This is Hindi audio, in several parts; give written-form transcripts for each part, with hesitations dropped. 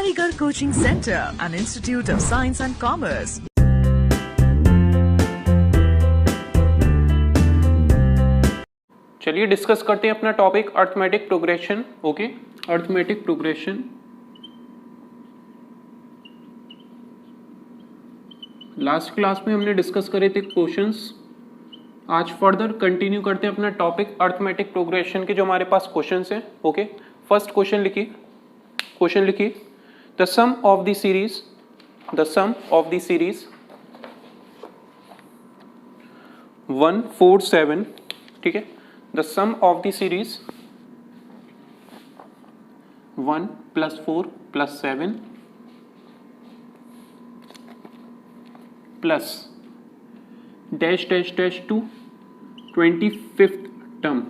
Aligarh Coaching Center, an institute of science and commerce. चलिए डिस्कस करते हैं अपना topic arithmetic progression. Okay, arithmetic progression. Last class में हमने डिस्कस करे थे क्वेश्चंस। आज फर्दर कंटिन्यू करते हैं अपना टॉपिक अर्थमेटिक प्रोग्रेशन के जो हमारे पास क्वेश्चंस हैं। ओके, फर्स्ट क्वेश्चन लिखिए। The sum of the series 1 4 7, ठीक है। The sum of the series 1 plus 4 plus 7 plus dash dash dash to 25th term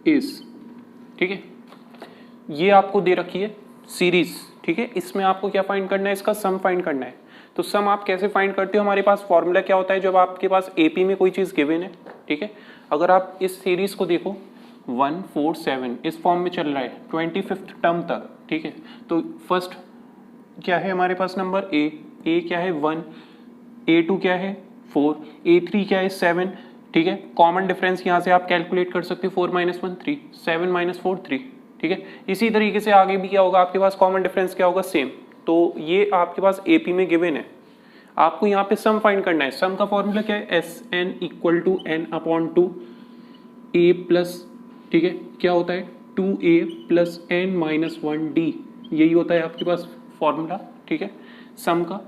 is, ठीक है। ये आपको दे रखी है सीरीज, ठीक है। इसमें आपको क्या फाइंड करना है, इसका सम फाइंड करना है। तो सम आप कैसे फाइंड करते हो, हमारे पास फॉर्मूला क्या होता है जब आपके पास एपी में कोई चीज गिवन है, ठीक है। अगर आप इस सीरीज को देखो 1 4 7 इस फॉर्म में चल रहा है 25th टर्म तक, ठीक है। तो फर्स्ट क्या है हमारे पास नंबर ए क्या है 1, A2 क्या है 4, A3 क्या है 7, ठीक है। कॉमन डिफरेंस यहाँ से आप कैलकुलेट कर सकते हो 4 - 1 3, 7 - 4 3, ठीक है। इसी तरीके से आगे भी क्या होगा आपके पास, कॉमन डिफरेंस क्या होगा, सेम। तो ये आपके पास एपी में गिवन है, आपको यहाँ पे सम फाइंड करना है। सम का फॉर्मूला क्या है, Sn = n/2 a प्लस, ठीक है, क्या होता है 2a + n - 1d, यही होता है आपके पास फॉर्मूला, ठीक है। सम का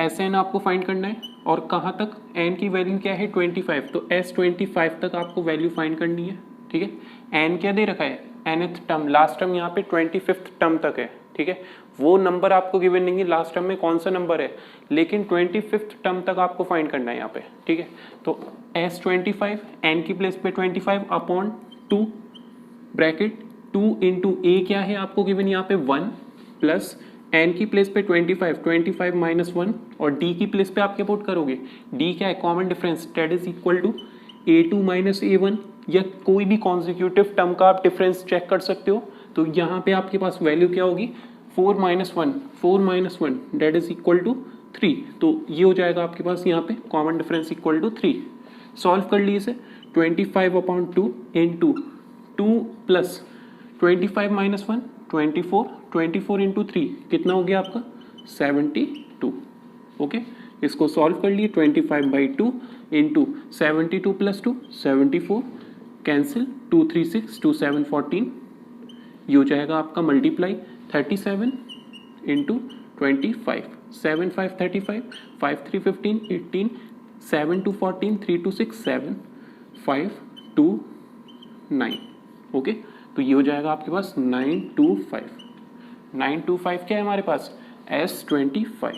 Sn आपको फाइंड करना है और कहाँ तक, n की वैल्यू क्या है 25, तो S25 तक आपको वैल्यू फाइंड करनी है, ठीक है। n क्या दे रखा है, nth टर्म, लास्ट टर्म यहाँ पे 25th टर्म तक है, ठीक है। वो नंबर आपको गिवन नहीं है लास्ट टर्म में कौन सा नंबर है, लेकिन 25th टर्म तक आपको फाइंड करना है यहाँ पे, ठीक है। तो S25 n की प्लेस पे 25/2 ब्रैकेट 2 × a क्या है आपको गिवन यहाँ पे 1 प्लस n की प्लेस पे 25 - 1 और d की प्लेस पे आप क्या पुट करोगे, d क्या है common difference, that is equal to a2 - a1, या कोई भी कॉन्जिक्यूटिव टर्म का आप डिफरेंस चेक कर सकते हो। तो यहाँ पे आपके पास वैल्यू क्या होगी 4 - 1 दैट इज इक्वल टू 3। तो ये हो जाएगा आपके पास यहाँ पे common difference equal to 3। Solve कर लीजिए इसे, 25/2 × 2 प्लस 25 - 1 24 × 3 कितना हो गया आपका 72। ओके, इसको सॉल्व कर लिए, 25/2 × 72 + 2 74, कैंसिल, 2 3 6 2 7 14, ये हो जाएगा आपका मल्टीप्लाई 37 × 25, 7 5 35, 5 3 15 18, 7 2 14, 3 2 6 7, 5 2 9। ओके, तो ये हो जाएगा आपके पास 925 क्या है हमारे पास S25,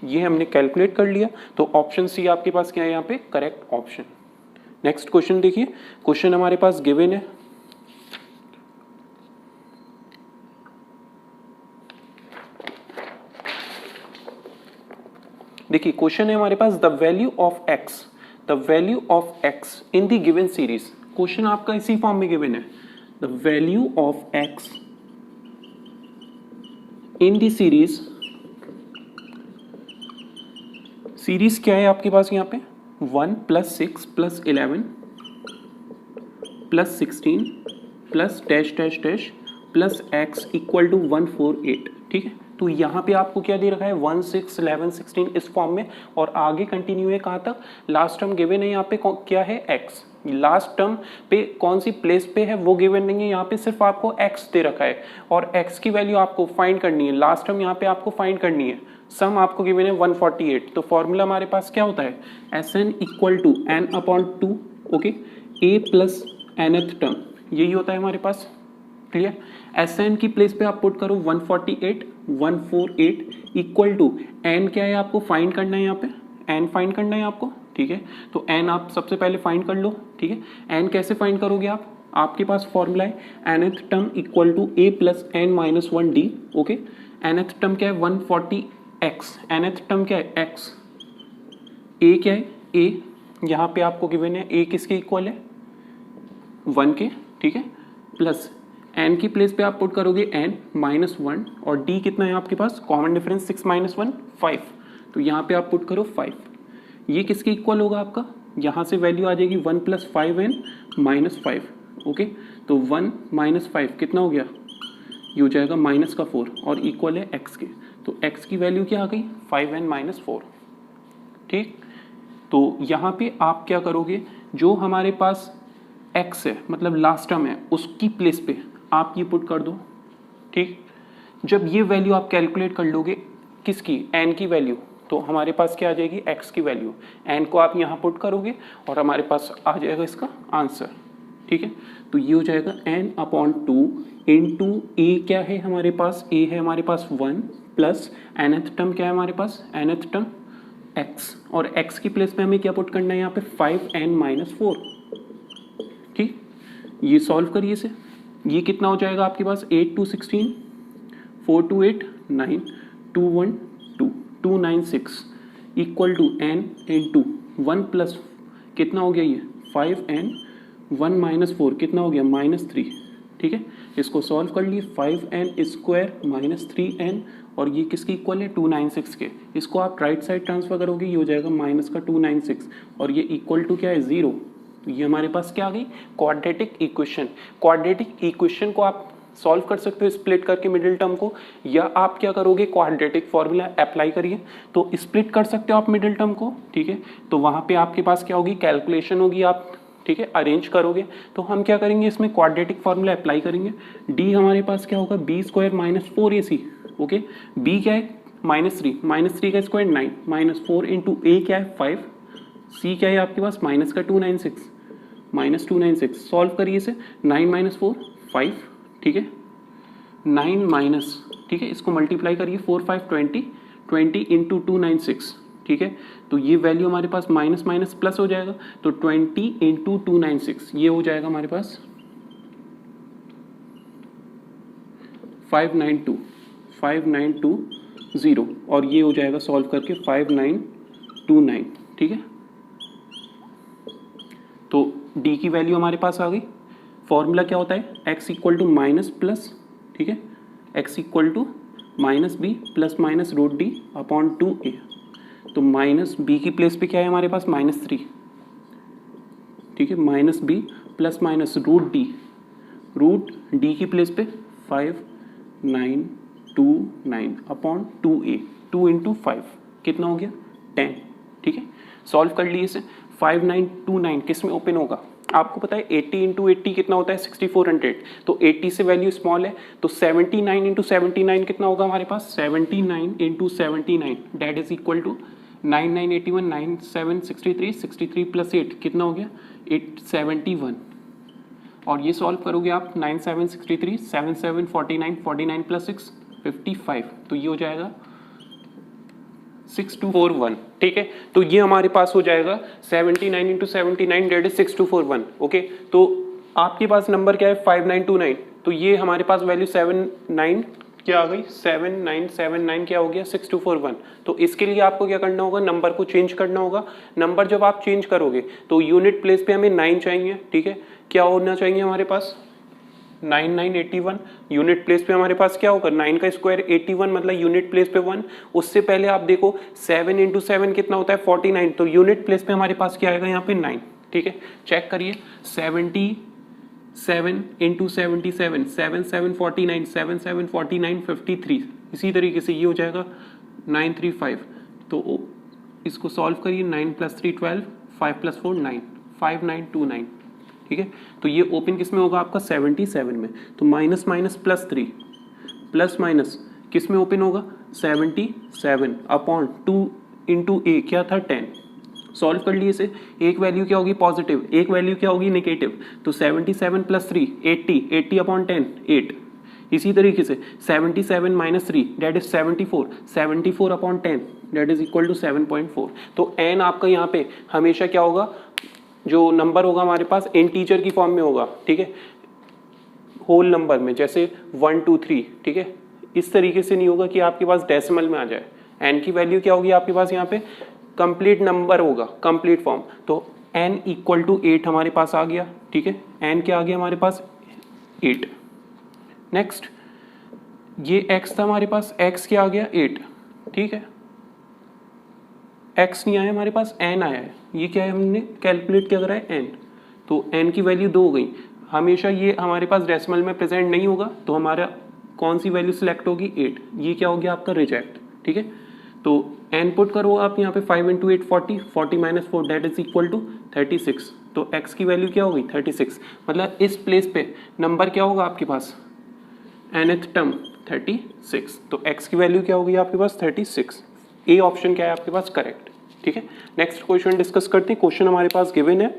ये हमने कैलकुलेट कर लिया। तो ऑप्शन सी आपके पास क्या है यहाँ पे करेक्ट ऑप्शन। नेक्स्ट क्वेश्चन देखिए, क्वेश्चन हमारे पास गिवन है, देखिए क्वेश्चन है हमारे पास the value of x in the given series. Question आपका इसी फॉर्म में गिवन है, the value of x in the series क्या है आपके पास यहाँ पे 1 + 6 + 11 + 16 plus dash dash dash plus x = 148, ठीक है। तो यहाँ पे आपको क्या दे रखा है 1 6 11 16 इस फॉर्म में, और आगे कंटिन्यू है कहाँ तक, लास्ट टर्म गिवन है यहाँ पे क्या है x, लास्ट टर्म पे कौन सी प्लेस पे है वो गिवन नहीं है, यहाँ पे सिर्फ आपको x दे रखा है और x की वैल्यू आपको फाइंड करनी है, लास्ट टर्म यहाँ पे आपको फाइंड करनी है। सम आपको गिवन है 148, तो फॉर्मूला हमारे पास क्या होता है Sn = n/2, okay, a plus nth term, यही होता है हमारे पास, क्लियर। Sn की प्लेस पे आप पुट करो 148 इक्वल टू n क्या है आपको फाइंड करना है, यहाँ पे n फाइंड करना है आपको, ठीक है। तो n आप सबसे पहले फाइंड कर लो, ठीक है। n कैसे फाइंड करोगे आप, आपके पास फॉर्मूला है nth term equal to a + n - 1d, okay. nth term क्या है 140x, nth टर्म क्या है x, a क्या है a, यहाँ पे आपको गिवन है a किसके इक्वल है 1 के, ठीक है, प्लस n की प्लेस पे आप पुट करोगे n -1 और d कितना है आपके पास, कॉमन डिफरेंस 6 - 1 5, तो यहाँ पे आप पुट करो 5। ये किसके इक्वल होगा आपका, यहाँ से वैल्यू आ जाएगी 1 + 5n - 5। ओके, तो 1 - 5 कितना हो गया, ये हो जाएगा -4 और इक्वल है x के, तो x की वैल्यू क्या आ गई 5n - 4। ठीक, तो यहाँ पे आप क्या करोगे, जो हमारे पास x है मतलब लास्ट टर्म है उसकी प्लेस पे आप ये पुट कर दो। ठीक, जब ये वैल्यू आप कैलकुलेट कर लोगे किसकी, n की वैल्यू, तो हमारे पास क्या आ जाएगी x की वैल्यू, n को आप यहाँ पुट करोगे और हमारे पास आ जाएगा इसका आंसर। ठीक है, तो ये हो जाएगा n/2 इंटू a क्या है हमारे पास, a है हमारे पास 1 प्लस nth टर्म क्या है हमारे पास, nth टर्म x, और x की प्लेस पे हमें क्या पुट करना है यहाँ पे 5n - 4। ठीक, ये सॉल्व करिए इसे, ये कितना हो जाएगा आपके पास 8 2 16 4 2 8 9 2 1 2 2 9 6 equal to n into 1 plus कितना हो गया ये 5n 1 - 4 कितना हो गया -3। ठीक है, इसको सॉल्व कर लिए 5n² - 3n और ये किसकी इक्वल है 296 के, इसको आप राइट साइड ट्रांसफर करोगे ये हो जाएगा -296 और ये इक्वल टू क्या है 0। तो ये हमारे पास क्या आ गई क्वाड्रेटिक इक्वेशन। क्वाड्रेटिक इक्वेशन को आप सॉल्व कर सकते हो स्प्लिट करके मिडिल टर्म को, या आप क्या करोगे क्वाड्रेटिक फॉर्मूला अप्लाई करिए तो स्प्लिट कर सकते हो आप मिडिल टर्म को। ठीक है, तो वहाँ पे आपके पास क्या होगी कैलकुलेशन होगी आप, ठीक है, अरेंज करोगे। तो हम क्या करेंगे इसमें क्वाड्रेटिक फॉर्मूला अप्लाई करेंगे। d हमारे पास क्या होगा b² - 4ac। ओके, b क्या है -3 का स्क्वायर 9 -4 इंटू a क्या है 5, c क्या है आपके पास माइनस का 296 सॉल्व करिए इसे 9 - 4 5। ठीक है, 9 माइनस, ठीक है, इसको मल्टीप्लाई करिए 4 5 20 इंटू 296। ठीक है, तो ये वैल्यू हमारे पास माइनस माइनस प्लस हो जाएगा, तो 20 इंटू 296 ये हो जाएगा हमारे पास 5920 और ये हो जाएगा सॉल्व करके 5929। ठीक है, तो d की वैल्यू हमारे पास आ गई। फॉर्मूला क्या होता है x equal to minus plus, ठीक है, x equal to -b plus minus √d/2a। तो -b की प्लेस पे क्या है हमारे पास -3। ठीक है, -b प्लस माइनस √d की प्लेस पे 5929/2a, 2 इंटू 5 कितना हो गया 10। ठीक है, सॉल्व कर लिए इसे। 5929 किस में ओपन होगा, आपको पता है 80 इंटू 80 कितना होता है 6400, तो 80 से वैल्यू स्मॉल है, तो 79 इंटू 79 कितना होगा हमारे पास 79 into 79 that is equal to 9981 9763 63 plus 8 कितना हो गया 871, और ये सॉल्व करोगे आप 9763 77 49 49 प्लस 6 55, तो ये हो जाएगा 6241। ठीक है, तो ये हमारे पास हो जाएगा 79 इंटू 79 डेट इज 6241। ओके, तो आपके पास नंबर क्या है 5929, तो ये हमारे पास वैल्यू 79 क्या आ गई 7979 क्या हो गया 6241। तो इसके लिए आपको क्या करना होगा, नंबर को चेंज करना होगा। नंबर जब आप चेंज करोगे तो यूनिट प्लेस पे हमें 9 चाहिए। ठीक है, क्या होना चाहिए हमारे पास 9981, यूनिट प्लेस पे हमारे पास क्या होगा 9 का स्क्वायर 81 मतलब यूनिट प्लेस पे 1। उससे पहले आप देखो 7 इंटू 7 कितना होता है 49, तो यूनिट प्लेस पे हमारे पास क्या आएगा यहाँ पे 9। ठीक है, चेक करिए 77 इंटू 77 7 7 49 7 7 49 53, इसी तरीके से ये हो जाएगा 935। तो इसको सॉल्व करिए 9 + 3 12 5 + 4 9 5929। ठीक है, तो ये ओपन किस में होगा आपका 77 में, तो minus minus plus 3 plus minus किस में ओपन होगा 77/2 इंटू a क्या था 10। सॉल्व कर लिए इसे, एक वैल्यू क्या होगी पॉजिटिव, एक वैल्यू क्या होगी नेगेटिव, तो 77 + 3 80 80/10 8। इसी तरीके से 77 - 3 that is 74 74/10 that is equal to 7.4। तो n आपका यहाँ पे हमेशा क्या होगा, जो नंबर होगा हमारे पास इंटीजर की फॉर्म में होगा। ठीक है, होल नंबर में, जैसे 1 2 3। ठीक है, इस तरीके से नहीं होगा कि आपके पास डेसिमल में आ जाए। n की वैल्यू क्या होगी आपके पास यहाँ पे कंप्लीट नंबर होगा, कंप्लीट फॉर्म। तो n = 8 हमारे पास आ गया। ठीक है, n क्या आ गया हमारे पास 8। नेक्स्ट ये x था हमारे पास, x क्या आ गया 8, ठीक है, x नहीं आया हमारे पास, n आया है, ये क्या है हमने कैलकुलेट क्या करा है n, तो n की वैल्यू 2 हो गई। हमेशा ये हमारे पास डेसिमल में प्रेजेंट नहीं होगा तो हमारा कौन सी वैल्यू सिलेक्ट होगी 8, ये क्या हो गया आपका रिजेक्ट, ठीक है। तो n पुट करो आप यहाँ पे 5 into 8 40, 40 minus 4 that is equal to 36, तो x की वैल्यू क्या हो गई 36, मतलब इस प्लेस पे नंबर क्या होगा आपके पास nth टर्म 36, तो x की वैल्यू क्या होगी आपके पास 36, ए ऑप्शन क्या है आपके पास करेक्ट, ठीक है। नेक्स्ट क्वेश्चन डिस्कस करते हैं। क्वेश्चन हमारे पास गिवन है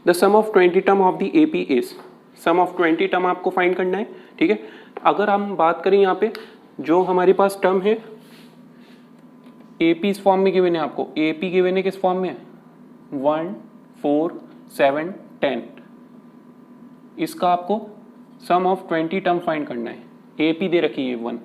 the sum of 20 term of the AP is, sum of 20 term आपको फाइंड करना है, ठीक है। अगर हम बात करें यहाँ पे जो हमारे पास टर्म है एपी इस फॉर्म में गिवन है, आपको एपी गिवन है किस फॉर्म में 1 4 7 10, इसका आपको सम ऑफ 20 टर्म फाइंड करना है, एपी दे रखी है 1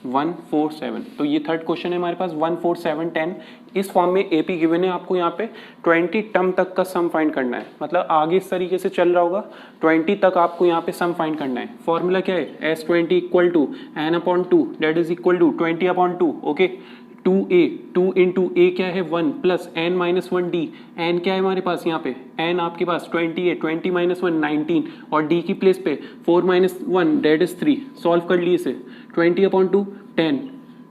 1 4 7, तो ये थर्ड क्वेश्चन है हमारे पास 1 4 7 10, इस फॉर्म में एपी गिवन है, आपको यहाँ पे 20 टर्म तक का सम फाइंड करना है, मतलब आगे इस तरीके से चल रहा होगा 20 तक आपको यहाँ पे सम फाइंड करना है। फॉर्मूला क्या है S20 equal to n/2 that is equal to 20/2, okay 2a 2 into a क्या है 1 plus n minus 1 d, n क्या है हमारे पास यहाँ पे n आपके पास 20 है, 20 माइनस 1 19 और d की प्लेस पे 4 माइनस 1 दैट इज 3, सॉल्व कर लिए इसे 20/2 10,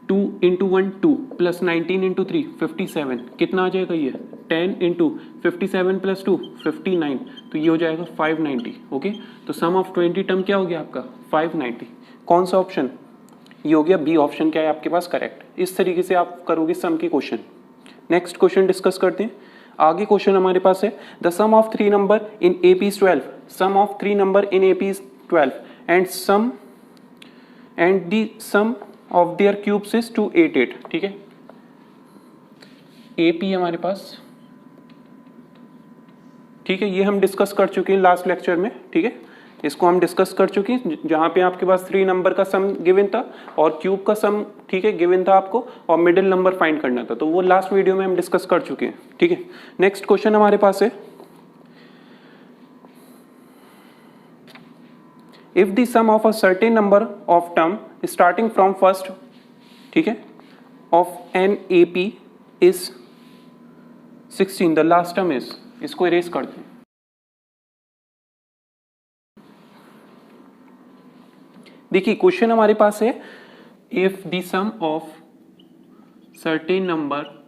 2 इंटू 1 2 प्लस 19 इंटू 3 57, कितना आ जाएगा ये 10 इंटू 57 प्लस 2 59, तो ये हो जाएगा 590, ओके। तो सम ऑफ 20 टर्म क्या हो गया आपका 590, कौन सा ऑप्शन ये हो गया बी ऑप्शन क्या है आपके पास करेक्ट। इस तरीके से आप करोगे सम के क्वेश्चन। नेक्स्ट क्वेश्चन डिस्कस करते हैं। आगे क्वेश्चन हमारे पास है the sum of 3 number in AP is 12, sum of 3 number in AP is 12 and the sum of their cubes is 288, ठीक है। AP हमारे पास, ठीक है, ये हम डिस्कस कर चुके हैं लास्ट लेक्चर में, ठीक है, इसको हम डिस्कस कर चुके हैं जहां पे आपके पास 3 नंबर का सम गिवन था और क्यूब का सम, ठीक है, गिवन था आपको और मिडिल नंबर फाइंड करना था, तो वो लास्ट वीडियो में हम डिस्कस कर चुके हैं, ठीक है। नेक्स्ट क्वेश्चन हमारे पास है if the sum of a certain number of term starting from first, ठीक है, ऑफ एन AP इज 16 द लास्ट टर्म इज, इसको इरेज करते हैं। देखिए क्वेश्चन हमारे पास है if the sum of certain number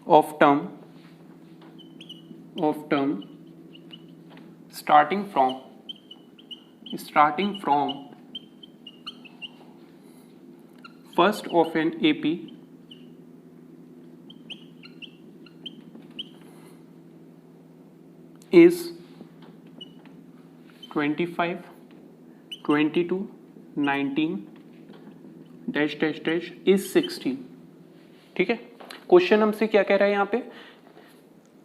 of term starting from first of an AP is 25 22 19 dash dash dash is 16, ठीक है। क्वेश्चन हमसे क्या कह रहा है यहाँ पे,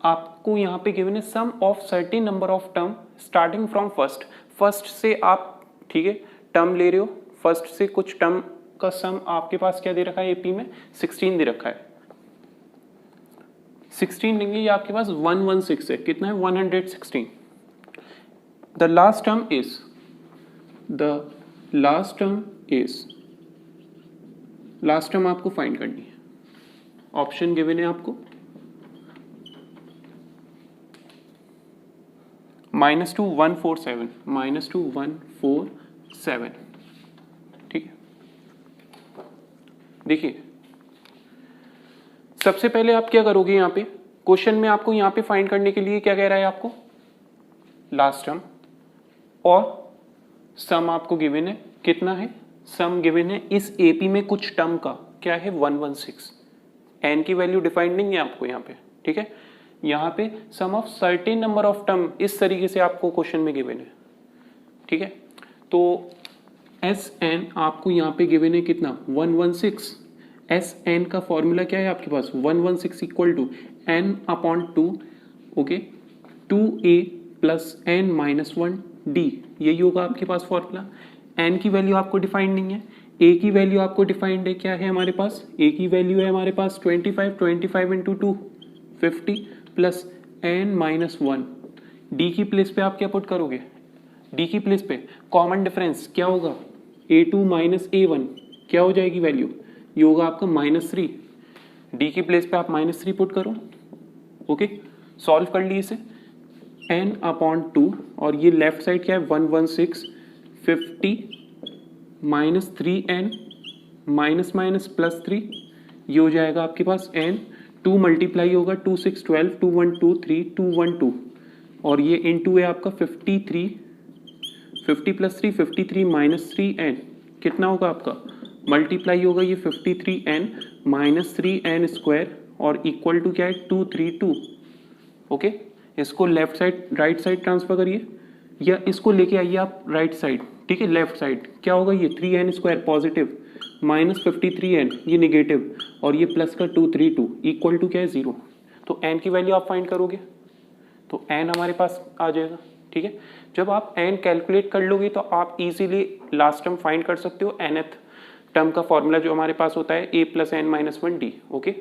आपको यहाँ पे गिवन है sum of certain number of term starting from first से आप, ठीक है, टर्म ले रहे हो, फर्स्ट से कुछ टर्म का सम आपके पास क्या दे रखा है AP में 16 दे रखा है, 16 लेंगे, ये आपके पास 116 है, कितना है 116। द लास्ट टर्म आपको फाइंड करनी है, ऑप्शन गिवन है आपको -2 147, -2 147, ठीक है। देखिए सबसे पहले आप क्या करोगे, यहाँ पे क्वेश्चन में आपको यहाँ पे फाइंड करने के लिए क्या कह रहा है आपको लास्ट टर्म और सम आपको गिवन है, कितना है सम गिवन है इस AP में कुछ टर्म का क्या है 116, n की वैल्यू डिफाइंड नहीं है आपको यहाँ पे, ठीक है। यहाँ पे sum of certain number of term इस तरीके से आपको क्वेश्चन में गिवन है, ठीक है। तो Sn आपको यहाँ पे गिवन है कितना 116, Sn का फॉर्मूला क्या है आपके पास 116 equal to n/2, okay 2a plus n minus 1 d, यही होगा आपके पास फॉर्मूला। n की वैल्यू आपको डिफाइंड नहीं है, ए की वैल्यू आपको डिफाइंड है, क्या है हमारे पास, ए की वैल्यू है हमारे पास 25 into 2 50 plus n minus 1। D की प्लेस पे आप क्या पुट करोगे, डी की प्लेस पे कॉमन डिफरेंस क्या होगा, a2 माइनस a1 क्या हो जाएगी वैल्यू, ये होगा आपका -3। डी की प्लेस पे आप -3 पुट करो। ओके, सॉल्व कर ली इसे, n/2 और ये लेफ्ट साइड क्या है 116 50 minus 3n minus minus plus 3, ये हो जाएगा आपके पास n, 2 मल्टीप्लाई होगा 2 6 12 2 1 2 3 2 1 2 और ये इनटू है आपका 53 50 प्लस 3 53 माइनस 3n कितना होगा आपका, मल्टीप्लाई होगा ये 53n माइनस 3n स्क्वायर और इक्वल टू क्या है 232। ओके, इसको left side right side transfer करिए या इसको लेके आइए आप राइट साइड, ठीक है, लेफ्ट साइड क्या होगा, ये 3n square positive minus 53n ये निगेटिव और ये प्लस का 232 इक्वल टू क्या है 0। तो n की वैल्यू आप फाइंड करोगे तो n हमारे पास आ जाएगा, ठीक है। जब आप n कैलकुलेट कर लोगे तो आप इजीली लास्ट टर्म फाइंड कर सकते हो, nth टर्म का फॉर्मूला जो हमारे पास होता है a plus n minus 1d। Okay,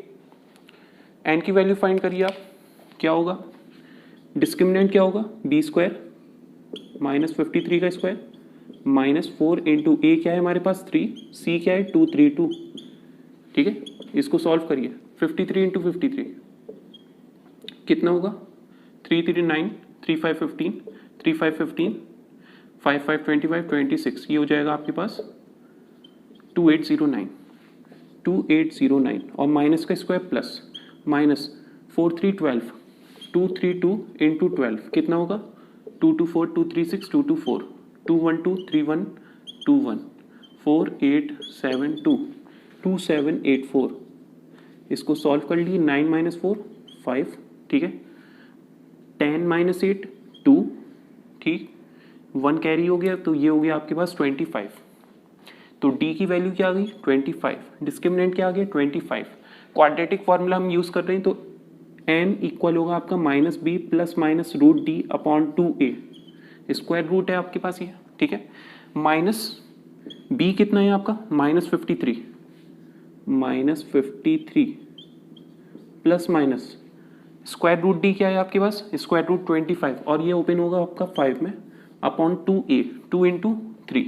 n की वैल्यू फाइंड करिए आप, क्या होगा, डिस्क्रिमिनेंट क्या होगा b स्क्वायर माइनस 53 का स्क्वायर माइनस 4 इंटू ए क्या है हमारे पास 3, सी क्या है 232, ठीक है। इसको सॉल्व करिए 53 इंटू 53 कितना होगा 3 3 9 3 5 15 3 5 15 5 5 25 26, ये हो जाएगा आपके पास 2809 और माइनस का स्क्वायर प्लस माइनस 4 3 12 232 इंटू 12 कितना होगा 224 236 224 212 31 21 4872 2784। इसको सॉल्व कर लिए 9 माइनस 4 5, ठीक है, 10 माइनस 8 2, ठीक, 1 कैरी हो गया तो ये हो गया आपके पास 25। तो डी की वैल्यू क्या आ गई 25, डिस्क्रिमिनेंट क्या आ गया 25। क्वाड्रेटिक फॉर्मूला हम यूज कर रहे हैं तो n इक्वल होगा आपका minus b plus minus root d upon 2a, square root है आपके पास ये, ठीक है। माइनस b कितना है आपका -53 plus minus square root d क्या है आपके पास स्क्वायर रूट 25 और ये ओपन होगा आपका 5 में अपॉन 2a 2 इंटू 3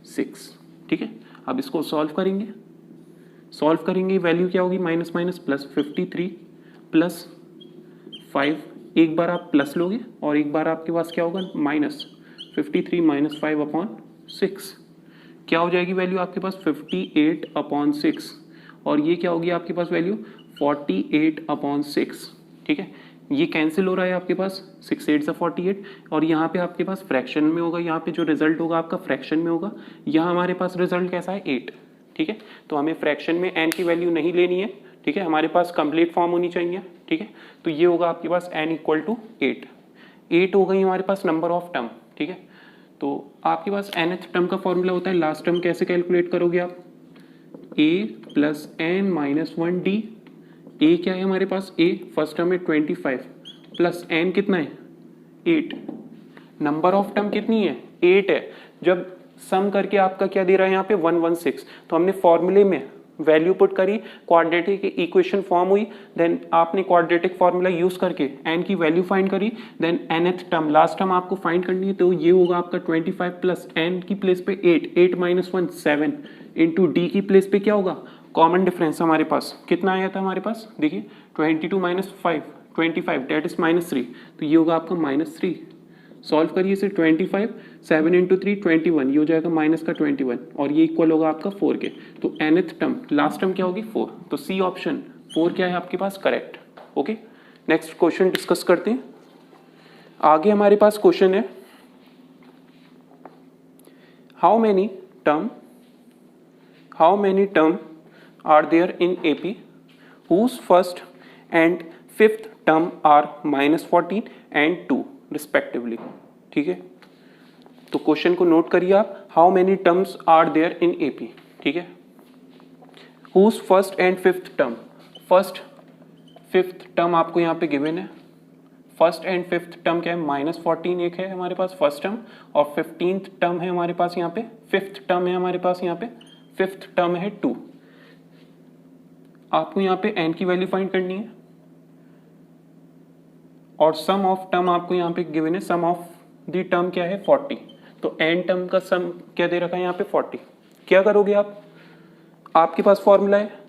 6, ठीक है। अब इसको सॉल्व करेंगे वैल्यू क्या होगी माइनस माइनस प्लस 53 प्लस 5, एक बार आप प्लस लोगे और एक बार आपके पास क्या होगा माइनस 53 माइनस 5 अपॉन 6, क्या हो जाएगी वैल्यू आपके पास 58 अपॉन 6 और ये क्या होगी आपके पास वैल्यू 48 अपॉन 6, ठीक है। ये कैंसिल हो रहा है आपके पास 6 8 48 और यहाँ पे आपके पास फ्रैक्शन में होगा, यहाँ पे जो रिजल्ट होगा आपका फ्रैक्शन में होगा, यहाँ हमारे पास रिजल्ट कैसा है 8, ठीक है। तो हमें फ्रैक्शन में n की वैल्यू नहीं लेनी है, ठीक है, हमारे पास कंप्लीट फॉर्म होनी चाहिए, ठीक है। तो ये होगा आपके पास n इक्वल टू 8 हो गई हमारे पास नंबर ऑफ टर्म, ठीक है। तो आपके पास nth टर्म का फॉर्मूला होता है, लास्ट टर्म कैसे कैलकुलेट करोगे आप, a plus n minus 1d, a क्या है हमारे पास a फर्स्ट टर्म है 25 प्लस n कितना है 8, नंबर ऑफ टर्म कितनी है 8 है। जब सम करके आपका क्या दे रहा है यहाँ पे 116, तो हमने फॉर्मूले में वैल्यू पुट करी, क्वाड्रेटिक इक्वेशन फॉर्म हुई, देन आपने क्वाड्रेटिक फॉर्मूला यूज करके n की वैल्यू फाइंड करी, then nth term last term आपको फाइंड करनी है, तो ये होगा आपका 25 प्लस n की प्लेस पे 8 माइनस 1 7 इंटू डी की प्लेस पे क्या होगा कॉमन डिफरेंस हमारे पास कितना आया था हमारे पास, देखिए 22 माइनस 5 25 डेट इज -3, तो ये होगा आपका -3। सॉल्व करिए इसे 25 7 इंटू 3 21, ये हो जाएगा माइनस का 21 और ये इक्वल होगा आपका 4 के। तो nth टर्म लास्ट टर्म क्या होगी 4, तो सी ऑप्शन 4 क्या है आपके पास correct. Okay, next question discuss करते हैं। आगे हमारे पास क्वेश्चन है how many term are there in AP whose first and fifth term are -14 and 2 respectively, ठीक है। तो क्वेश्चन को नोट करिए आप, how many terms are there in AP, ठीक है। whose first and fifth term, first fifth term आपको यहाँ पे गिवन है, फर्स्ट एंड फिफ्थ टर्म क्या है, -14 एक है हमारे पास फर्स्ट टर्म, और 15th टर्म है हमारे पास यहाँ पे, फिफ्थ टर्म है हमारे पास यहाँ पे, फिफ्थ टर्म है 2। आपको यहाँ पे n की वैल्यू फाइंड करनी है, और सम ऑफ टर्म आपको यहाँ पे गिवन है, सम ऑफ दी टर्म क्या है 40। तो n टर्म का सम क्या दे रखा है यहाँ पे 40। क्या करोगे आप, आपके पास फॉर्मूला है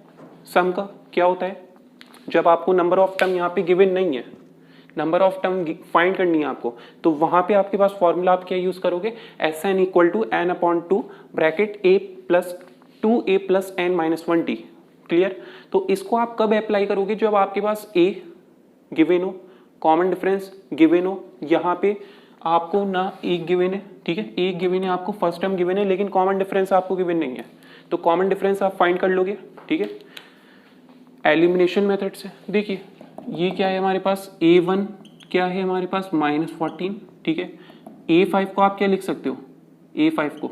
सम का, क्या होता है जब आपको नंबर ऑफ टर्म यहाँ पे गिवन नहीं है, नंबर ऑफ टर्म फाइंड करनी है आपको, तो वहां पे आपके पास फॉर्मूला आप क्या यूज करोगे, Sn equal to n upon 2 bracket a plus 2a plus n minus 1t। Clear. तो इसको आप कब अप्लाई करोगे, जब आपके पास a गिवन हो, कॉमन डिफरेंस गिवन हो, यहाँ पे आपको ना एक गिवन है, ठीक है, एक गिवन है आपको, फर्स्ट टर्म गिवन है, लेकिन कॉमन डिफरेंस आपको गिवन नहीं है, तो कॉमन डिफरेंस आप फाइंड कर लोगे, ठीक है, एलिमिनेशन मेथड से। देखिए ये क्या है हमारे पास, a1 क्या है हमारे पास -14, ठीक है, a5 को आप क्या लिख सकते हो, a5 को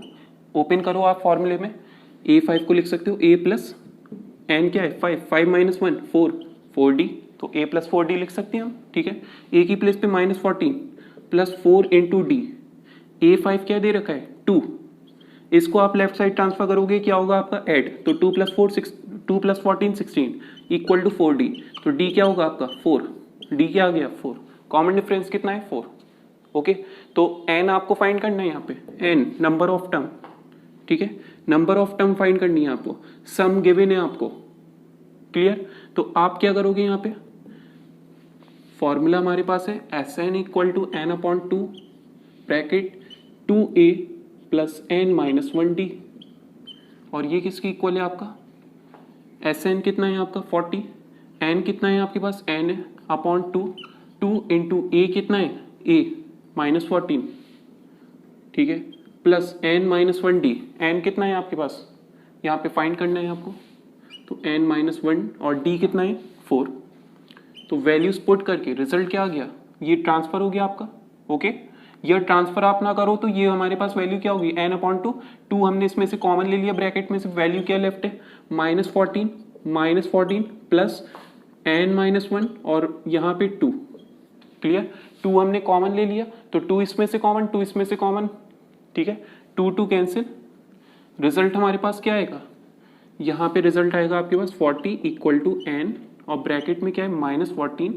ओपन करो आप फॉर्मूले में, a5 को लिख सकते हो a प्लस n क्या है 5, 5 माइनस 1 4, 4d, तो a प्लस 4d लिख सकते हैं हम, ठीक है, a की प्लेस पे -14 प्लस 4 इंटू डी, a5 क्या दे रखा है 2, इसको आप लेफ्ट साइड ट्रांसफर करोगे क्या होगा आपका ऐड, तो 2 प्लस 14 16 इक्वल टू 4d, तो d क्या होगा आपका 4, d क्या आ गया 4, कॉमन डिफरेंस कितना है 4। ओके, तो n आपको फाइंड करना है यहाँ पे, n नंबर ऑफ टर्म, ठीक है, नंबर ऑफ टर्म फाइंड करनी है आपको, सम गिवन है आपको। क्लियर। तो आप क्या करोगे यहाँ पे, फॉर्मूला हमारे पास है Sn equal to n upon 2 bracket 2a plus n minus 1d, और ये किसकी इक्वल है आपका, Sn कितना है आपका 40, n कितना है आपके पास, n है अपॉन 2 इंटू a कितना है a -14, ठीक है, plus n minus 1d, n कितना है आपके पास यहाँ पे फाइंड करना है आपको, तो n माइनस 1 और d कितना है 4, तो वैल्यूज पुट करके रिजल्ट क्या आ गया, ये ट्रांसफर हो गया आपका। ओके, ये ट्रांसफर आप ना करो तो ये हमारे पास वैल्यू क्या होगी n अपॉन 2 हमने इसमें से कॉमन ले लिया, ब्रैकेट में से वैल्यू क्या लेफ्ट है -14 प्लस n माइनस 1 और यहाँ पे 2। क्लियर, 2 हमने कॉमन ले लिया, तो 2 इसमें से कॉमन, 2 इसमें से कॉमन, ठीक है, 2 कैंसिल, रिजल्ट हमारे पास क्या आएगा, यहाँ पे रिजल्ट आएगा आपके पास 40 इक्वल टू n, और ब्रैकेट में क्या है -14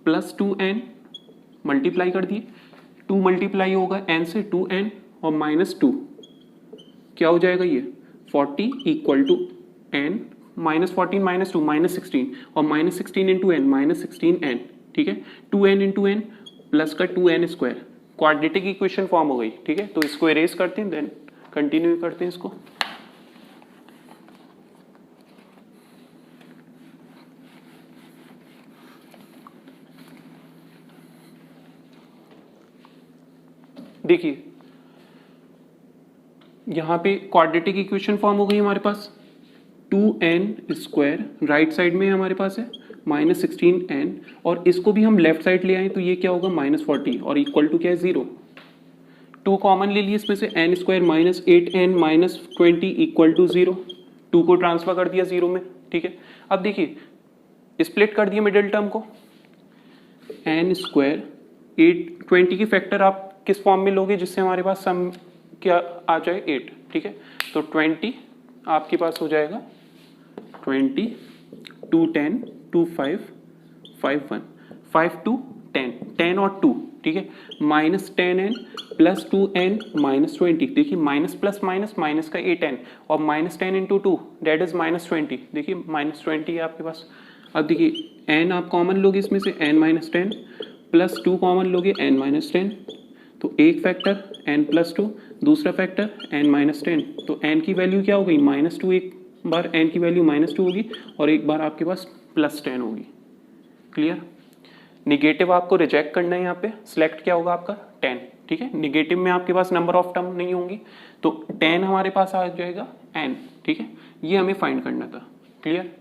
प्लस 2n, मल्टीप्लाई कर दिए, 2 मल्टीप्लाई होगा n से 2n और -2, क्या हो जाएगा ये 40 इक्वल टू n -14 -2 -16, और -16 इंटू n -16n, ठीक है, 2n इंटू n प्लस का 2n square, quadratic equation form हो गई। ठीक है, तो इसको इरेज करते हैं, देन कंटिन्यू करते हैं इसको। देखिए यहाँ पे क्वाड्रेटिक इक्वेशन फॉर्म हो गई हमारे पास, 2n स्क्वायर राइट साइड में हमारे पास है -16n, और इसको भी हम लेफ्ट साइड ले आए तो ये क्या होगा -40 और इक्वल टू क्या है 0। 2 कॉमन ले लिए इसमें से, n square -8n -20 equal to 0, 2 को ट्रांसफर कर दिया 0 में। ठीक है, अब देखिए स्प्लिट कर दिया मिडिल टर्म को, n स्क्वायर 20 की फैक्टर आप किस फॉर्म में लोगे जिससे हमारे पास सम क्या आ जाए 8। ठीक है, तो 20 आपके पास हो जाएगा 20 2 10 2 5 5 1 5 2 10 10 और 2, ठीक है, -10n प्लस 2n -20, देखिए माइनस प्लस माइनस माइनस का 8n और -10 इंटू 2 डेट इज -20, देखिए -20 है आपके पास। अब देखिए n आप कॉमन लोगे इसमें से n-10 प्लस 2 कॉमन लोगे n-10, तो एक फैक्टर n+2, दूसरा फैक्टर n-10, तो n की वैल्यू क्या हो गई -2, एक बार n की वैल्यू -2 होगी और एक बार आपके पास +10 होगी। क्लियर, निगेटिव आपको रिजेक्ट करना है, यहाँ पे सिलेक्ट क्या होगा आपका 10। ठीक है, निगेटिव में आपके पास नंबर ऑफ टर्म नहीं होंगी, तो 10 हमारे पास आ जाएगा n। ठीक है, ये हमें फाइंड करना था। क्लियर,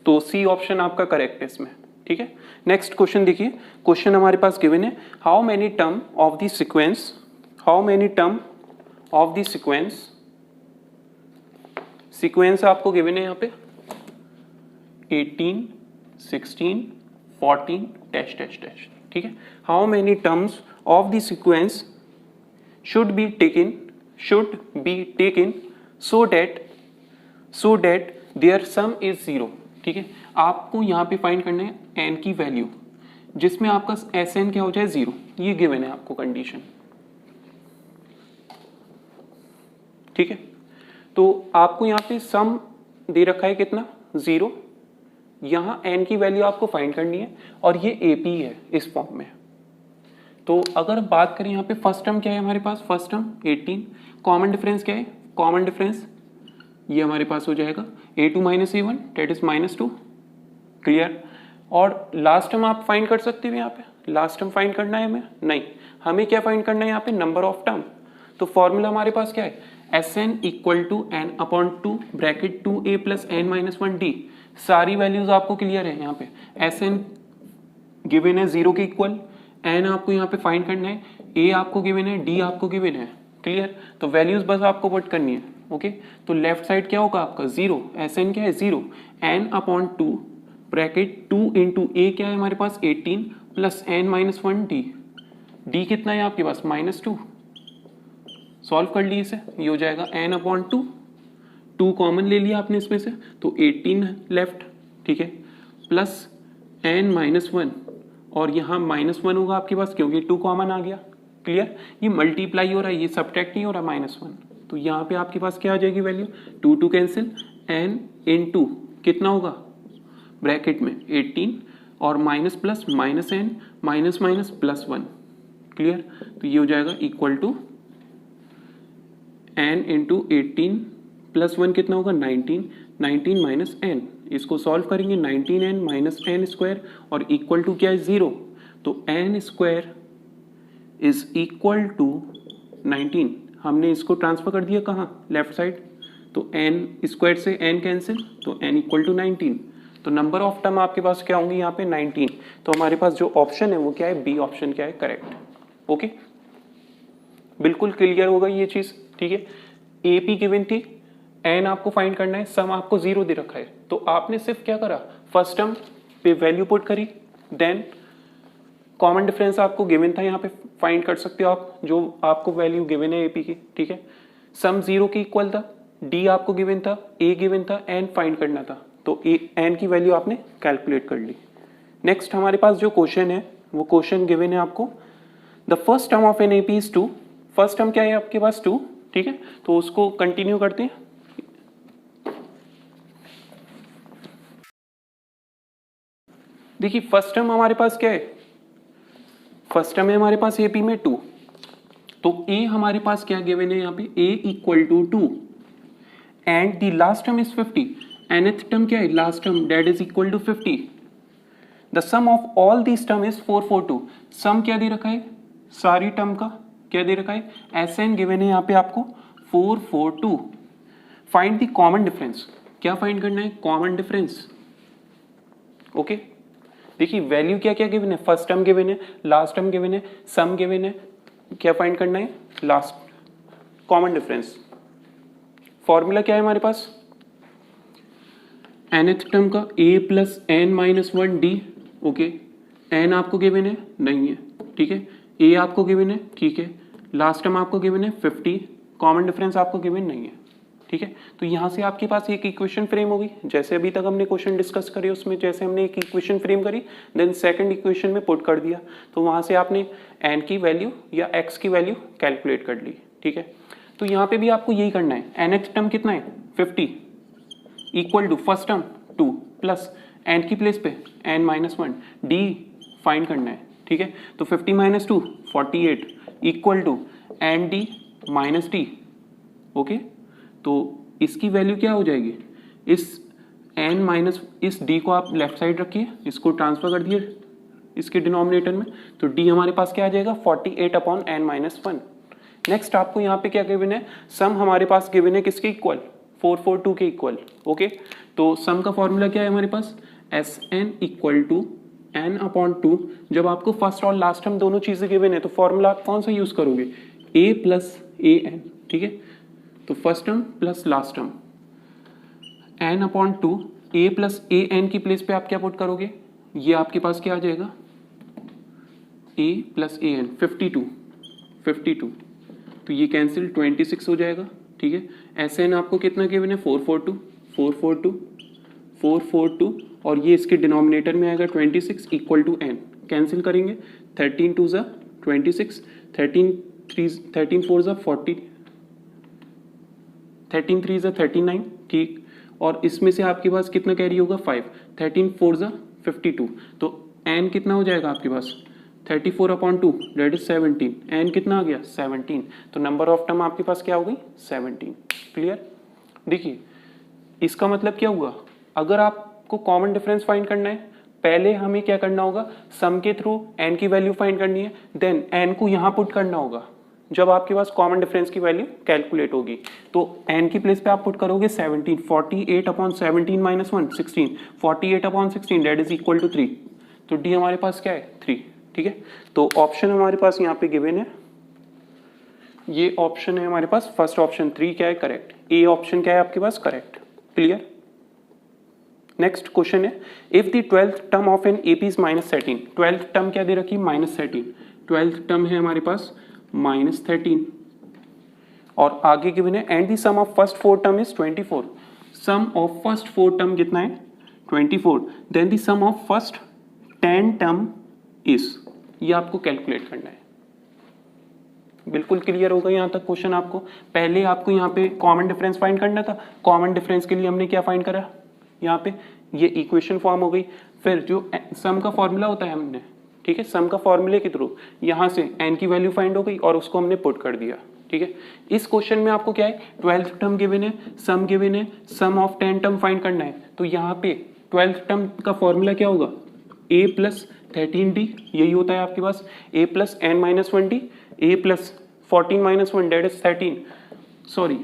तो सी ऑप्शन आपका करेक्ट है इसमें। ठीक है, नेक्स्ट क्वेश्चन देखिए, क्वेश्चन हमारे पास गिवन है how many term of the sequence sequence आपको गिवन है यहाँ पे 18, 16, 14 डैश डैश डैश, ठीक है। How many terms of the sequence should be taken so that their sum is 0, ठीक है। आपको यहाँ पे फाइंड करना है n की वैल्यू जिसमें आपका Sn क्या हो जाए 0, ये गिवन है आपको कंडीशन, ठीक है। तो आपको यहाँ पे सम दे रखा है कितना 0, यहाँ n की वैल्यू आपको फाइंड करनी है और ये AP है इस फॉर्म में। तो अगर बात करें यहाँ पे फर्स्ट टर्म क्या है हमारे पास, फर्स्ट टर्म 18, कॉमन डिफरेंस क्या है, कॉमन डिफरेंस ये हमारे पास हो जाएगा a2 minus a1 that is -2, clear. और लास्ट टर्म आप फाइंड कर सकते हो, यहाँ पे लास्ट टर्म फाइंड करना है हमें, नहीं हमें क्या फाइंड करना है यहाँ पे नंबर ऑफ टर्म। तो फॉर्मूला हमारे पास क्या है, Sn equal to n upon 2 bracket 2a plus n minus 1d। सारी वैल्यूज आपको क्लियर है यहाँ पे, Sn गिवन है 0 के इक्वल, n आपको यहाँ पे फाइंड करना है, a आपको गिवन है, d आपको गिवन है, क्लियर। तो वैल्यूज बस आपको पुट करनी है, ओके। तो लेफ्ट साइड क्या होगा आपका 0, Sn क्या है 0, n upon 2 bracket 2 into a क्या है हमारे पास 18 plus n minus 1d, d कितना है आपके पास -2, सॉल्व कर ली इसे, ये हो जाएगा n अपॉन 2, 2 कॉमन ले लिया आपने इसमें से तो 18 लेफ्ट, ठीक है, प्लस n माइनस 1 और यहाँ -1 होगा आपके पास क्योंकि 2 कॉमन आ गया, क्लियर। ये मल्टीप्लाई हो रहा है, ये सब्ट्रैक्ट नहीं हो रहा -1, तो यहाँ पे आपके पास क्या आ जाएगी वैल्यू, 2 कैंसिल, n इंटू कितना होगा ब्रैकेट में 18 और minus plus minus n minus minus plus 1, clear. तो ये हो जाएगा equal to n into 18 plus 1 कितना होगा 19, 19 माइनस n, इसको सॉल्व करेंगे 19n माइनस n स्क्वायर और इक्वल टू क्या है 0, तो n square is equal to 19, हमने इसको ट्रांसफर कर दिया कहाँ लेफ्ट साइड, तो n स्क्वायर से n कैंसिल, तो n इक्वल टू 19, तो नंबर ऑफ टर्म आपके पास क्या होंगी यहाँ पे 19। तो हमारे पास जो ऑप्शन है वो क्या है, बी ऑप्शन क्या है करेक्ट, ओके। बिल्कुल क्लियर होगा ये चीज, ठीक है। एपी गिवन थी, एन आपको फाइंड करना है, सम आपको 0 दे रखा है, तो आपने सिर्फ क्या करा फर्स्ट टर्म पे वैल्यू पुट करी, देन कॉमन डिफरेंस आपको गिवन था, यहाँ पे फाइंड कर सकते हो आप जो आपको वैल्यू गिवन है एपी की, ठीक है। सम 0 के इक्वल था, डी आपको गिवन था, ए गिवन था, एन फाइंड करना था, तो एन की वैल्यू आपने कैलकुलेट कर ली। नेक्स्ट हमारे पास जो क्वेश्चन है वो क्वेश्चन गिवन है आपको, the first term of an AP is 2, first term क्या है आपके पास 2, ठीक है। तो उसको कंटिन्यू करते हैं, देखिए फर्स्ट टर्म हमारे पास क्या है, फर्स्ट टर्म है हमारे पास एपी में 2, तो ए हमारे पास क्या गिवन है यहाँ पे a equal to 2 and the last term is 50, nth term क्या है last term that is equal to 50, the sum of all this term is 442, sum क्या दे रखा है सारी टर्म का क्या दे रखा है, Sn गिवन है यहाँ पे आपको 442, फाइंड द कॉमन डिफरेंस, क्या फाइंड करना है कॉमन डिफरेंस, ओके। देखिए वैल्यू क्या क्या गिवन है, फर्स्ट टर्म गिवन है, लास्ट टर्म गिवन है, सम गिवन है, क्या फाइंड करना है लास्ट कॉमन डिफरेंस। फॉर्मूला क्या है हमारे पास, nth टर्म का a plus n minus 1d, okay, n आपको गिवन है नहीं है, ठीक है, a आपको गिवन है, ठीक है, लास्ट टर्म आपको गिवन है 50, कॉमन डिफरेंस आपको गिवन नहीं है, ठीक है। तो यहाँ से आपके पास एक इक्वेशन फ्रेम होगी, जैसे अभी तक हमने क्वेश्चन डिस्कस करे उसमें जैसे हमने एक इक्वेशन फ्रेम करी, देन सेकंड इक्वेशन में पुट कर दिया, तो वहाँ से आपने n की वैल्यू या x की वैल्यू कैलकुलेट कर ली, ठीक है। तो यहाँ पे भी आपको यही करना है, nth टर्म कितना है 50 equal to first term 2 plus n की प्लेस पे n माइनस 1 d फाइंड करना है, ठीक है। तो 50 minus 2 48 equal to n d minus d, okay. तो इसकी वैल्यू क्या हो जाएगी, इस n माइनस इस d को आप लेफ्ट साइड रखिए, इसको ट्रांसफर कर दिए इसके डिनोमिनेटर में, तो d हमारे पास क्या आ जाएगा 48 अपॉन n माइनस 1। नेक्स्ट आपको यहाँ पे क्या गिवन है, सम हमारे पास गिवन है किसके इक्वल 442 के इक्वल, ओके। तो सम का फॉर्मूला क्या है हमारे पास, Sn equal to n upon 2, जब आपको फर्स्ट और लास्ट टर्म दोनों चीजें गिवन है तो फॉर्मूला आप कौन सा यूज करोगे a प्लस an, ठीक है। तो first term plus last term n upon 2 a plus a n की प्लेस पे आप क्या पुट करोगे, ये आपके पास क्या आ जाएगा, a प्लस ए एन 52, तो ये कैंसिल 26 हो जाएगा, ठीक है। एस एन आपको कितना गिवन है, 442 और ये इसके डिनोमिनेटर में आएगा 26 इक्वल टू n, कैंसिल करेंगे 13 2 ज़ा 26, 13 4 ज़ा 40, 13 3 ज़ा 39, ठीक। और इसमें से आपके पास कितना कैरी होगा 5, 13 4 ज़ा 52, तो n कितना हो जाएगा आपके पास 34 अपॉन 2 डेट इज 17, n कितना आ गया 17, तो नंबर ऑफ टर्म आपके पास क्या हो गई 17। क्लियर। देखिए इसका मतलब क्या हुआ, अगर आपको कॉमन डिफरेंस फाइंड करना है पहले हमें क्या करना होगा, सम के थ्रू n की वैल्यू फाइंड करनी है, देन n को यहां पुट करना होगा जब आपके पास कॉमन डिफरेंस की वैल्यू कैलकुलेट होगी। तो n की प्लेस पे आप पुट करोगे 17, 48 upon 17 minus 1 16, 48 upon 16 that is equal to 3, तो d हमारे पास क्या है 3, ठीक है। तो ऑप्शन हमारे पास यहाँ पे गिवन है, ये ऑप्शन है हमारे पास, फर्स्ट ऑप्शन 3 क्या है करेक्ट, ए ऑप्शन क्या है आपके पास करेक्ट। क्लियर। नेक्स्ट क्वेश्चन है, if the 12th term of an AP is -13, 12th term क्या दे रखी -13, 12th टर्म है हमारे पास -13 और आगे गिवन है and the sum of first 4 term is 24, sum of first 4 term कितना है 24, then the sum of first 10 term is, ये आपको कैलकुलेट करना है। बिल्कुल क्लियर होगा यहाँ तक क्वेश्चन आपको। पहले आपको यहाँ पे कॉमन डिफरेंस फाइंड करना था, कॉमन डिफरेंस के लिए हमने क्या फाइंड करा, यहाँ पे ये इक्वेशन फॉर्म हो गई, फिर जो सम का फॉर्मूला होता है हमने, ठीक है, सम का फॉर्मूले के थ्रू यहाँ से n की वैल्यू फाइंड हो गई और उसको हमने पुट कर दिया, ठीक है। इस क्वेश्चन में आपको क्या है 12th टर्म गिवन है, सम गिवन है, सम ऑफ 10 टर्म फाइंड करना है, तो यहाँ पे 12th टर्म का फॉर्मूला क्या होगा a प्लस 13d, यही होता है आपके पास, a plus n minus 1d, a plus 14 minus 1 that is 13, sorry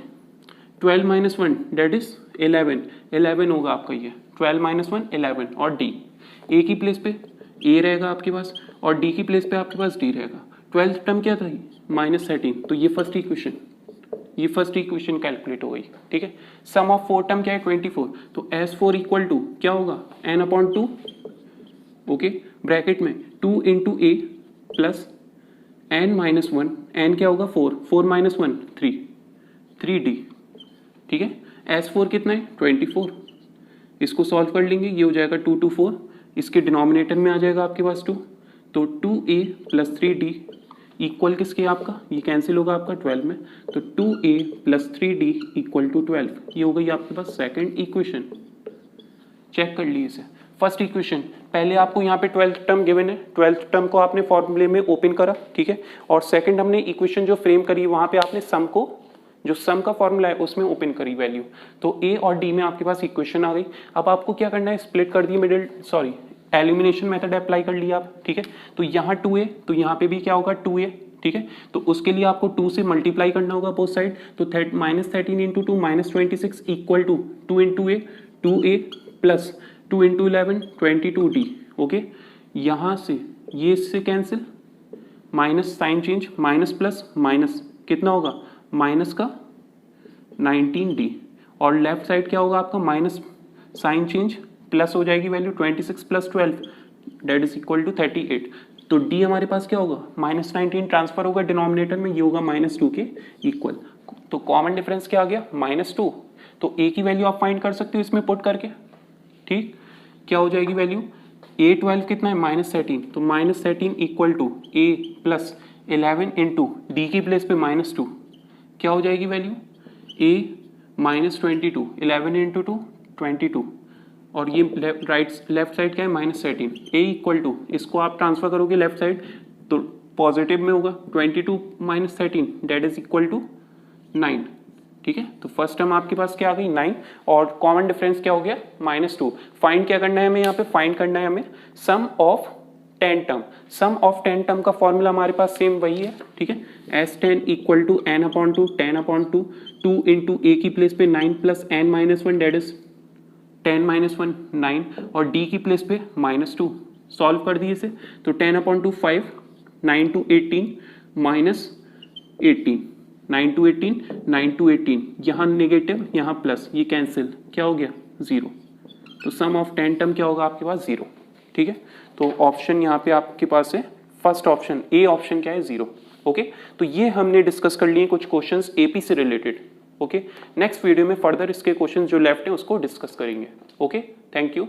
12 minus 1 that is 11 होगा आपका ये, 12 माइनस 1 11 और d, a की प्लेस पे a रहेगा आपके पास और d की प्लेस पे आपके पास d रहेगा। 12th टर्म क्या था -13, तो ये फर्स्ट इक्वेशन कैलकुलेट हो गई, ठीक है। सम ऑफ 4 टर्म क्या है 24, तो S4 इक्वल टू क्या होगा n अपॉन 2, ओके, ब्रैकेट में 2 into a plus n minus 1, n क्या होगा 4 माइनस 1 3d, ठीक है। S4 कितना है 24, इसको सॉल्व कर लेंगे, ये हो जाएगा 2 2 4, इसके डिनोमिनेटर में आ जाएगा आपके पास 2, तो 2a प्लस 3d इक्वल किसके आपका, ये कैंसिल होगा आपका 12 में, तो 2a plus 3d equal to 12, ये हो गई आपके पास सेकंड इक्वेशन। चेक कर लीजिए इसे। फर्स्ट इक्वेशन, पहले आपको यहाँ पे 12th टर्म गिवन है, 12th टर्म को आपने फॉर्मूले में ओपन करा, ठीक है, और सेकंड हमने इक्वेशन जो फ्रेम करी वहां पे आपने सम को, जो सम का फॉर्मूला है उसमें ओपन करी वैल्यू, तो a और d में आपके पास इक्वेशन आ गई। अब आपको क्या करना है, स्प्लिट कर दी middle, sorry elimination method apply कर लिया आप, ठीक है। तो यहाँ 2a, तो यहाँ पे भी क्या होगा 2a, ठीक है। तो उसके लिए आपको 2 से मल्टीप्लाई करना होगा बोथ साइड, तो -13 into 2 -26 equal to 2 into a 2a plus 2 into 11 22d, okay. यहाँ से ये इससे cancel, minus sign change, minus plus minus कितना होगा माइनस का 19d, और लेफ्ट साइड क्या होगा आपका माइनस साइन चेंज प्लस हो जाएगी value 26 plus 12 that is equal to 38, तो d हमारे पास क्या होगा -19 ट्रांसफर होगा डिनोमिनेटर में, ये होगा -2 के इक्वल, तो कॉमन डिफरेंस क्या आ गया -2, तो a की वैल्यू आप फाइंड कर सकते हो इसमें पुट करके, ठीक। क्या हो जाएगी वैल्यू, a12 कितना है -13, तो -13 equal to a plus 11 into d की प्लेस पे -2, क्या हो जाएगी वैल्यू a -22, 11 इंटू 2 22, और ये लेफ्ट साइड क्या है -13, a इक्वल टू, इसको आप ट्रांसफर करोगे लेफ्ट साइड तो पॉजिटिव में होगा 22 - 13 डेट इज इक्वल टू 9, ठीक है। तो फर्स्ट टर्म आपके पास क्या आ गई 9, और कॉमन डिफरेंस क्या हो गया -2। फाइंड क्या करना है हमें, यहाँ पे फाइंड करना है हमें sum of 10 term, sum of 10 term का फॉर्मूला हमारे पास सेम वही है, ठीक है। S10 equal to n upon 2 10 upon 2 2 into a की प्लेस पे 9 plus n minus 1 that is 10 - 1 9, और d की प्लेस पे -2, सॉल्व कर दिए इसे, तो 10 upon 2 5, 9 to 18 minus 18, 9 to 18 9 to 18, यहाँ नेगेटिव यहाँ प्लस, ये कैंसिल, क्या हो गया 0, तो सम ऑफ 10 टर्म क्या होगा आपके पास 0, ठीक है। तो ऑप्शन यहाँ पे आपके पास है फर्स्ट ऑप्शन, ए ऑप्शन क्या है 0, ओके। तो ये हमने डिस्कस कर लिए कुछ क्वेश्चंस एपी से रिलेटेड, ओके। नेक्स्ट वीडियो में फर्दर इसके क्वेश्चंस जो लेफ्ट हैं उसको डिस्कस करेंगे, ओके। Thank you.